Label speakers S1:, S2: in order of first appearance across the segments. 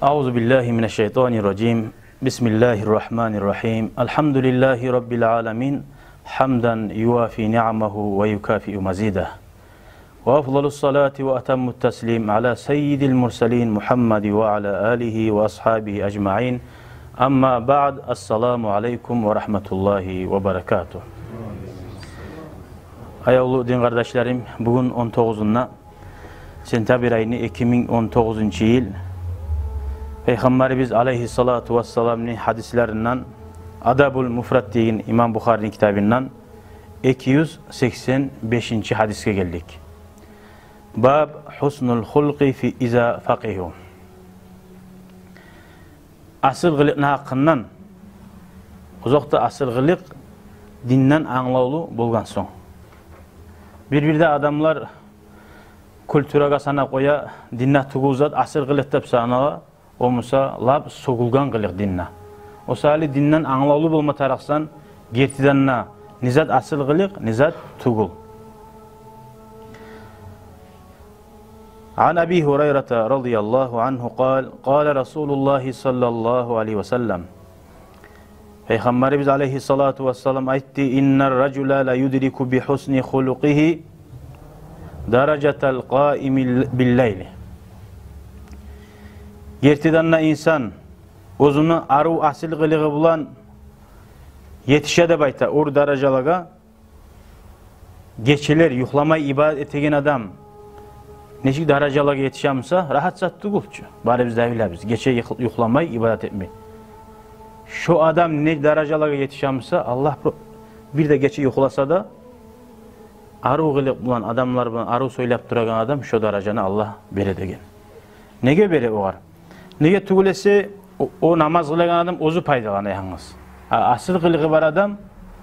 S1: Euzu billahi mineşşeytanirracim. Bismillahirrahmanirrahim. Elhamdülillahi rabbil alamin. Hamdan yuafi ni'amahu ve yukafi'u mazidah. Ve afdalus salati ve atammut teslim ala seyyidil murselin Muhammed ve ala alihi ve ashabihi ecmaîn. Amma ba'd. Esselamu aleyküm ve rahmetullahi ve berekatuh. Ayavlu din kardeşlerim, bugün 19'unda sentabr ayını 2019 yıl Peygamberimiz aleyhissalatu vesselam'ın hadislerinden Adabul Mufrad deyin İmam Bukhari'nin kitabından 285. hadise geldik. Bab husnul hulqi fi iza faqihu. Asıl hakkından uzakta asıl dinden anlaulu bulgan son. Bir-birde adamlar kültüre sana koya dinne tuguzat asıl tep sanağa o musa lab sogulgan kılık dinne. O sali dinden anlaulu bulma taraksan gertidenna nizat asıl kılık nizat tugul. An Abi Hureyre radıyallahu anhu قال Resulullah sallallahu aleyhi ve sellem Peygamberimiz aleyhissalatu vesselam aytti inner racula la yudriku bi husni hulukihi daracetel qaimi billeyli. Gertidanna insan özünü aru asil kılığı bulan yetişe de bayta ur daracalaga geçiler yuhlamayı ibadet eten adam neşik daracalaga yetişamsa rahat sattı gulçu. Bari biz de biz geçe yuhlamayı ibadet etmeyi. Şu adam ne daracalaga yetişamsa Allah bir de geçe yuhlasa da aru kılığı bulan adamlar bulan aru söylep duragan adam şu daracana Allah bere degen. Nege bere o var? Nege tugulesi o namaz kılgan adam ozu paydalana yalnız. Asıl kılığı var adam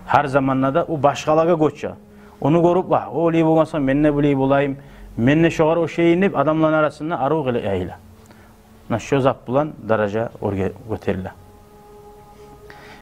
S1: her zamanla da o başkalarga koça. Onu görüp bak o li bulmasa men ne bulayım bulayım. Men ne şoğar o şeyi inip adamların arasında aru kılığı eyle. Şu zap bulan daraja oraya göterirler.